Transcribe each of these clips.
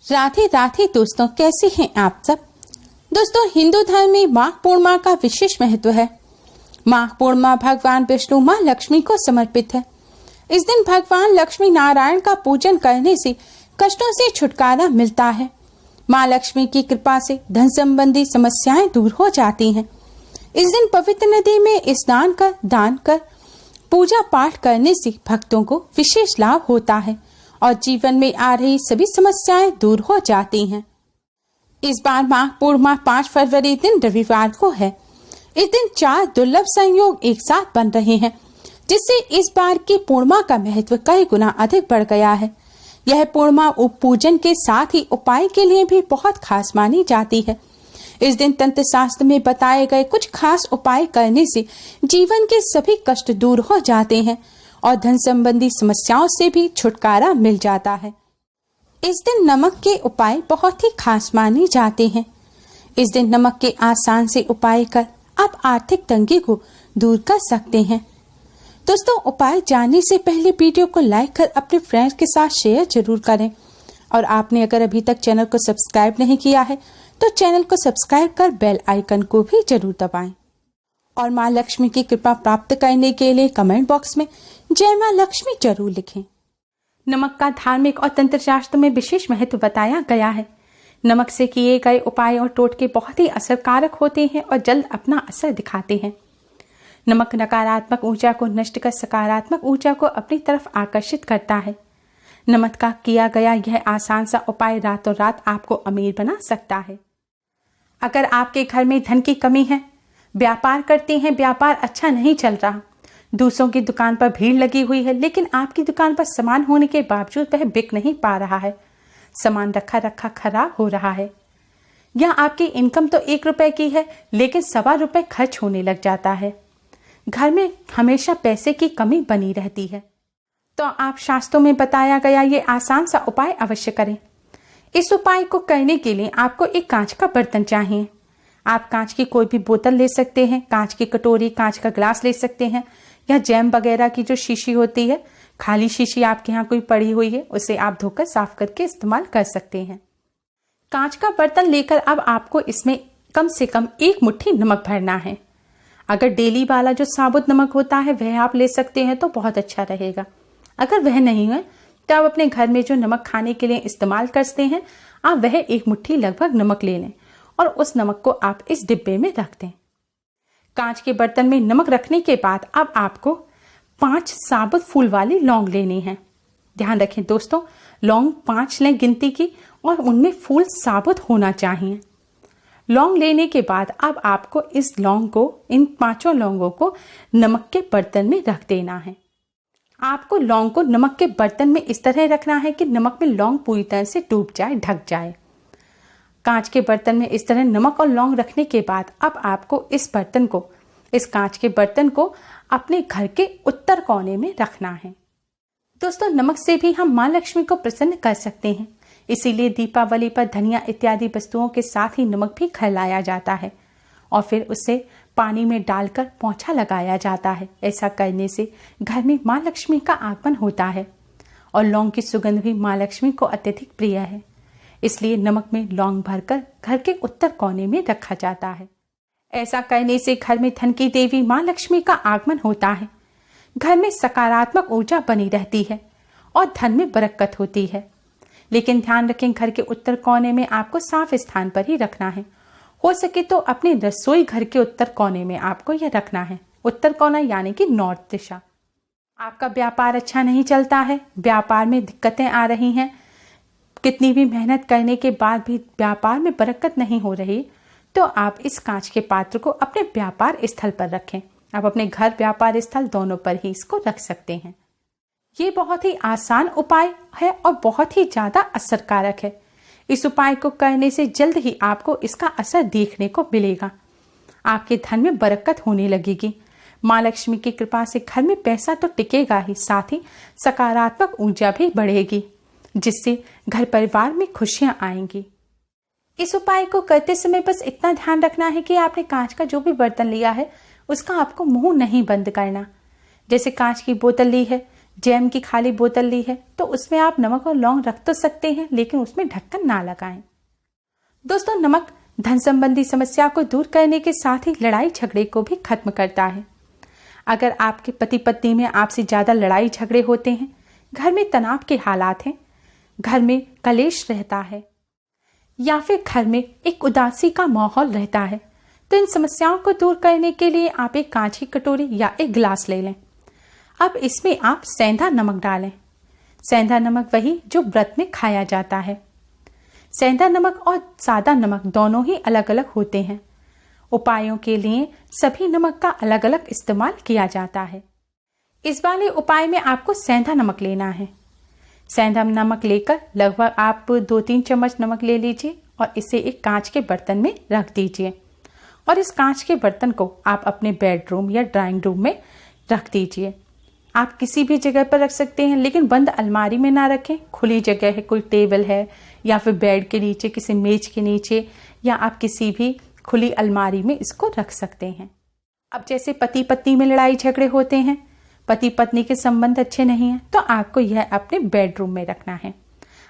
राधे राधे दोस्तों, कैसे हैं आप सब। दोस्तों, हिंदू धर्म में माघ पूर्णिमा का विशेष महत्व है। माघ पूर्णिमा भगवान विष्णु मां लक्ष्मी को समर्पित है। इस दिन भगवान लक्ष्मी नारायण का पूजन करने से कष्टों से छुटकारा मिलता है। मां लक्ष्मी की कृपा से धन संबंधी समस्याएं दूर हो जाती हैं। इस दिन पवित्र नदी में स्नान कर दान कर पूजा पाठ करने से भक्तों को विशेष लाभ होता है और जीवन में आ रही सभी समस्याएं दूर हो जाती हैं। इस बार माघ पूर्णिमा 5 फरवरी दिन रविवार को है। इस दिन 4 दुर्लभ संयोग एक साथ बन रहे हैं, जिससे इस बार की पूर्णिमा का महत्व कई गुना अधिक बढ़ गया है। यह पूर्णिमा पूजन के साथ ही उपाय के लिए भी बहुत खास मानी जाती है। इस दिन तंत्र शास्त्र में बताए गए कुछ खास उपाय करने से जीवन के सभी कष्ट दूर हो जाते हैं और धन संबंधी समस्याओं से भी छुटकारा मिल जाता है। इस दिन नमक के उपाय बहुत ही खास माने जाते हैं। इस दिन नमक के आसान से उपाय कर आप आर्थिक तंगी को दूर कर सकते हैं। दोस्तों, उपाय जानने से पहले वीडियो को लाइक कर अपने फ्रेंड्स के साथ शेयर जरूर करें और आपने अगर अभी तक चैनल को सब्सक्राइब नहीं किया है तो चैनल को सब्सक्राइब कर बेल आइकन को भी जरूर दबाएं। और मां लक्ष्मी की कृपा प्राप्त करने के लिए कमेंट बॉक्स में जय मां लक्ष्मी जरूर लिखें। नमक का धार्मिक और तंत्र शास्त्र में विशेष महत्व बताया गया है। नमक से किए गए उपाय और टोटके बहुत ही असरकारक होते हैं और जल्द अपना असर दिखाते हैं। नमक नकारात्मक ऊर्जा को नष्ट कर सकारात्मक ऊर्जा को अपनी तरफ आकर्षित करता है। नमक का किया गया यह आसान सा उपाय रातों रात आपको अमीर बना सकता है। अगर आपके घर में धन की कमी है, व्यापार करते हैं, व्यापार अच्छा नहीं चल रहा, दूसरों की दुकान पर भीड़ लगी हुई है, लेकिन आपकी दुकान पर सामान होने के बावजूद वह बिक नहीं पा रहा है, सामान रखा रखा खराब हो रहा है, या आपकी इनकम तो 1 रुपए की है लेकिन 1.25 रुपए खर्च होने लग जाता है, घर में हमेशा पैसे की कमी बनी रहती है, तो आप शास्त्रों में बताया गया ये आसान सा उपाय अवश्य करें। इस उपाय को करने के लिए आपको एक कांच का बर्तन चाहिए। आप कांच की कोई भी बोतल ले सकते हैं, कांच की कटोरी, कांच का ग्लास ले सकते हैं, या जैम वगैरह की जो शीशी होती है, खाली शीशी आपके यहाँ कोई पड़ी हुई है, उसे आप धोकर साफ करके इस्तेमाल कर सकते हैं। कांच का बर्तन लेकर अब आपको इसमें कम से कम 1 मुट्ठी नमक भरना है। अगर डेली वाला जो साबुत नमक होता है वह आप ले सकते हैं तो बहुत अच्छा रहेगा। अगर वह नहीं है तो आप अपने घर में जो नमक खाने के लिए इस्तेमाल करते हैं, आप वह 1 मुट्ठी लगभग नमक ले लें और उस नमक को आप इस डिब्बे में रख दें। कांच के बर्तन में नमक रखने के बाद अब आपको 5 साबुत फूल वाली लौंग लेनी है। ध्यान रखें दोस्तों, लौंग 5 लें गिनती की और उनमें फूल साबुत होना चाहिए। लौंग लेने के बाद अब आपको इस लौंग को, इन 5 लौंगों को नमक के बर्तन में रख देना है। आपको लौंग को नमक के बर्तन में इस तरह रखना है कि नमक में लौंग पूरी तरह से डूब जाए, ढक जाए। कांच के बर्तन में इस तरह नमक और लौंग रखने के बाद अब आपको इस कांच के बर्तन को अपने घर के उत्तर कोने में रखना है। दोस्तों, नमक से भी हम मां लक्ष्मी को प्रसन्न कर सकते हैं, इसीलिए दीपावली पर धनिया इत्यादि वस्तुओं के साथ ही नमक भी खिलाया जाता है और फिर उसे पानी में डालकर पोंछा लगाया जाता है। ऐसा करने से घर में मां लक्ष्मी का आगमन होता है और लौंग की सुगंध भी मां लक्ष्मी को अत्यधिक प्रिय है, इसलिए नमक में लौंग भरकर घर के उत्तर कोने में रखा जाता है। ऐसा करने से घर में धन की देवी मां लक्ष्मी का आगमन होता है, घर में सकारात्मक ऊर्जा बनी रहती है और धन में बरकत होती है। लेकिन ध्यान रखें, घर के उत्तर कोने में आपको साफ स्थान पर ही रखना है। हो सके तो अपने रसोई घर के उत्तर कोने में आपको यह रखना है। उत्तर कोना यानी कि नॉर्थ दिशा। आपका व्यापार अच्छा नहीं चलता है, व्यापार में दिक्कतें आ रही हैं, कितनी भी मेहनत करने के बाद भी व्यापार में बरकत नहीं हो रही, तो आप इस कांच के पात्र को अपने व्यापार स्थल पर रखें। आप अपने घर व्यापार स्थल दोनों पर ही इसको रख सकते हैं। ये बहुत ही आसान उपाय है और बहुत ही ज्यादा असरकारक है। इस उपाय को करने से जल्द ही आपको इसका असर देखने को मिलेगा। आपके धन में बरकत होने लगेगी। मां लक्ष्मी की कृपा से घर में पैसा तो टिकेगा ही, साथ ही सकारात्मक ऊर्जा भी बढ़ेगी, जिससे घर परिवार में खुशियां आएंगी। इस उपाय को करते समय बस इतना ध्यान रखना है कि आपने कांच का जो भी बर्तन लिया है उसका आपको मुंह नहीं बंद करना। जैसे कांच की बोतल ली है, जैम की खाली बोतल ली है तो उसमें आप नमक और लौंग रख तो सकते हैं, लेकिन उसमें ढक्कन ना लगाएं। दोस्तों, नमक धन संबंधी समस्या को दूर करने के साथ ही लड़ाई झगड़े को भी खत्म करता है। अगर आपके पति पत्नी में आपसे ज्यादा लड़ाई झगड़े होते हैं, घर में तनाव के हालात हैं, घर में कलेश रहता है या फिर घर में एक उदासी का माहौल रहता है, तो इन समस्याओं को दूर करने के लिए आप एक कांच की कटोरी या एक गिलास ले लें। अब इसमें आप सेंधा नमक डालें। सेंधा नमक वही जो व्रत में खाया जाता है। सेंधा नमक और सादा नमक दोनों ही अलग अलग होते हैं। उपायों के लिए सभी नमक का अलग अलग इस्तेमाल किया जाता है। इस वाले उपाय में आपको सेंधा नमक लेना है। सेंधा नमक लेकर लगभग आप 2-3 चम्मच नमक ले लीजिए और इसे एक कांच के बर्तन में रख दीजिए और इस कांच के बर्तन को आप अपने बेडरूम या ड्राइंग रूम में रख दीजिए। आप किसी भी जगह पर रख सकते हैं, लेकिन बंद अलमारी में ना रखें। खुली जगह है, कोई टेबल है या फिर बेड के नीचे, किसी मेज के नीचे, या आप किसी भी खुली अलमारी में इसको रख सकते हैं। अब जैसे पति पत्नी में लड़ाई झगड़े होते हैं, पति पत्नी के संबंध अच्छे नहीं हैं, तो आपको यह अपने बेडरूम में रखना है।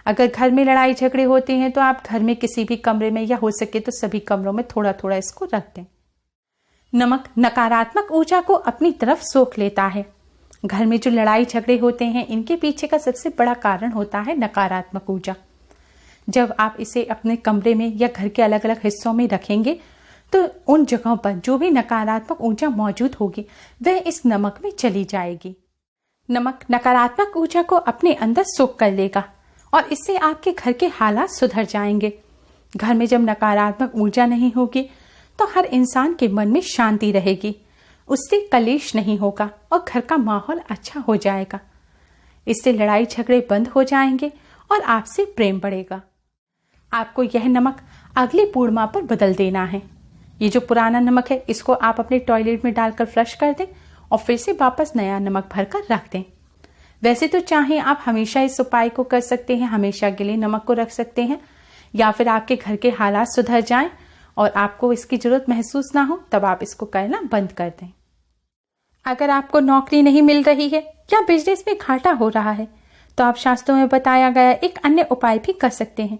अगर घर में लड़ाई झगड़े होते हैं तो आप घर में किसी भी कमरे में, या हो सके तो सभी कमरों में थोड़ा थोड़ा इसको रख दें। नमक नकारात्मक ऊर्जा को अपनी तरफ सोख लेता है। घर में जो लड़ाई झगड़े होते हैं, इनके पीछे का सबसे बड़ा कारण होता है नकारात्मक ऊर्जा। जब आप इसे अपने कमरे में या घर के अलग अलग हिस्सों में रखेंगे तो उन जगहों पर जो भी नकारात्मक ऊर्जा मौजूद होगी वह इस नमक में चली जाएगी। नमक नकारात्मक ऊर्जा को अपने अंदर सोख कर लेगा और इससे आपके घर के हालात सुधर जाएंगे। घर में जब नकारात्मक ऊर्जा नहीं होगी तो हर इंसान के मन में शांति रहेगी, उससे कलेश नहीं होगा और घर का माहौल अच्छा हो जाएगा। इससे लड़ाई झगड़े बंद हो जाएंगे और आपसे प्रेम बढ़ेगा। आपको यह नमक अगली पूर्णिमा पर बदल देना है। ये जो पुराना नमक है, इसको आप अपने टॉयलेट में डालकर फ्लश कर दें और फिर से वापस नया नमक भरकर रख दें। वैसे तो चाहे आप हमेशा इस उपाय को कर सकते हैं, हमेशा के लिए नमक को रख सकते हैं, या फिर आपके घर के हालात सुधर जाएं और आपको इसकी जरूरत महसूस ना हो तब आप इसको करना बंद कर दें। अगर आपको नौकरी नहीं मिल रही है या बिजनेस में घाटा हो रहा है तो आप शास्त्रों में बताया गया एक अन्य उपाय भी कर सकते हैं।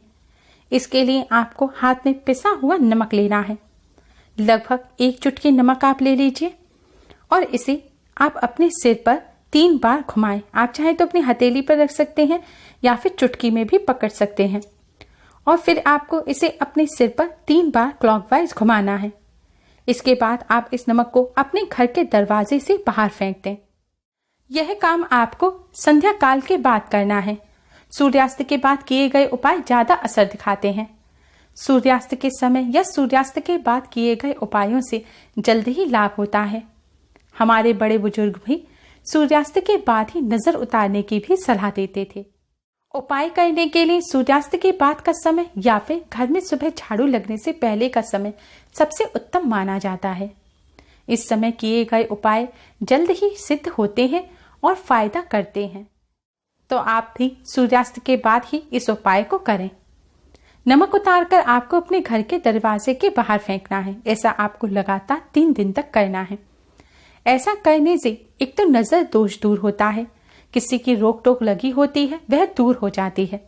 इसके लिए आपको हाथ में पिसा हुआ नमक लेना है। लगभग 1 चुटकी नमक आप ले लीजिए और इसे आप अपने सिर पर 3 बार घुमाएं। आप चाहे तो अपनी हथेली पर रख सकते हैं या फिर चुटकी में भी पकड़ सकते हैं और फिर आपको इसे अपने सिर पर 3 बार क्लॉकवाइज घुमाना है। इसके बाद आप इस नमक को अपने घर के दरवाजे से बाहर फेंक दें। यह काम आपको संध्या काल के बाद करना है। सूर्यास्त के बाद किए गए उपाय ज्यादा असर दिखाते हैं। सूर्यास्त के समय या सूर्यास्त के बाद किए गए उपायों से जल्द ही लाभ होता है। हमारे बड़े बुजुर्ग भी सूर्यास्त के बाद ही नजर उतारने की भी सलाह देते थे। उपाय करने के लिए सूर्यास्त के बाद का समय या फिर घर में सुबह झाड़ू लगने से पहले का समय सबसे उत्तम माना जाता है। इस समय किए गए उपाय जल्द ही सिद्ध होते हैं और फायदा करते हैं, तो आप भी सूर्यास्त के बाद ही इस उपाय को करें। नमक उतारकर आपको अपने घर के दरवाजे के बाहर फेंकना है। ऐसा आपको लगातार 3 दिन तक करना है। ऐसा करने से एक तो नजर दोष दूर होता है, किसी की रोक टोक लगी होती है वह दूर हो जाती है,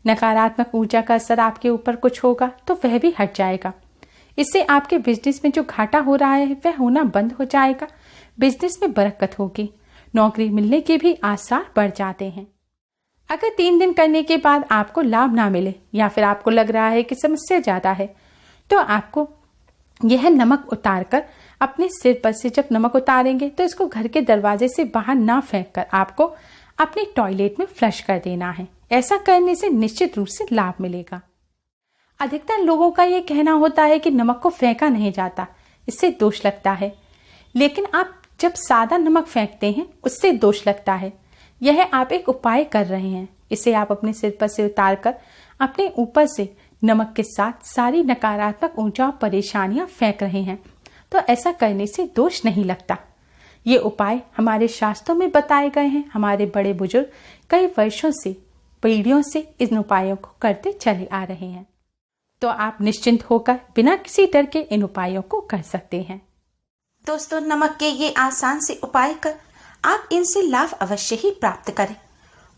नकारात्मक ऊर्जा का असर आपके ऊपर कुछ होगा तो वह भी हट जाएगा। इससे आपके बिजनेस में जो घाटा हो रहा है वह होना बंद हो जाएगा, बिजनेस में बरकत होगी, नौकरी मिलने के भी आसार बढ़ जाते हैं। अगर 3 दिन करने के बाद आपको लाभ ना मिले या फिर आपको लग रहा है कि समस्या ज्यादा है तो आपको यह नमक उतारकर अपने सिर पर से जब नमक उतारेंगे तो इसको घर के दरवाजे से बाहर ना फेंककर आपको अपने टॉयलेट में फ्लश कर देना है। ऐसा करने से निश्चित रूप से लाभ मिलेगा। अधिकतर लोगों का यह कहना होता है कि नमक को फेंका नहीं जाता, इससे दोष लगता है, लेकिन आप जब सादा नमक फेंकते हैं उससे दोष लगता है। यह आप एक उपाय कर रहे हैं। इसे आप अपने सिर पर से उतारकर अपने ऊपर से नमक के साथ सारी नकारात्मक ऊर्जा और परेशानियां फेंक रहे हैं, तो ऐसा करने से दोष नहीं लगता। ये उपाय हमारे शास्त्रों में बताए गए हैं। हमारे बड़े बुजुर्ग कई वर्षों से, पीढ़ियों से इन उपायों को करते चले आ रहे हैं, तो आप निश्चिंत होकर बिना किसी डर के इन उपायों को कर सकते हैं। दोस्तों, नमक के ये आसान से उपाय कर आप इनसे लाभ अवश्य ही प्राप्त करें।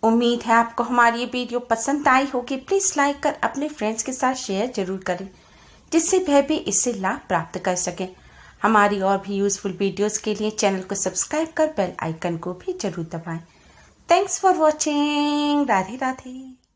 उम्मीद है आपको हमारी ये वीडियो पसंद आई होगी। प्लीज लाइक कर अपने फ्रेंड्स के साथ शेयर जरूर करें, जिससे वह भी इससे लाभ प्राप्त कर सकें। हमारी और भी यूजफुल वीडियोस के लिए चैनल को सब्सक्राइब कर बेल आइकन को भी जरूर दबाएं। Thanks for watching. Radhe Radhe.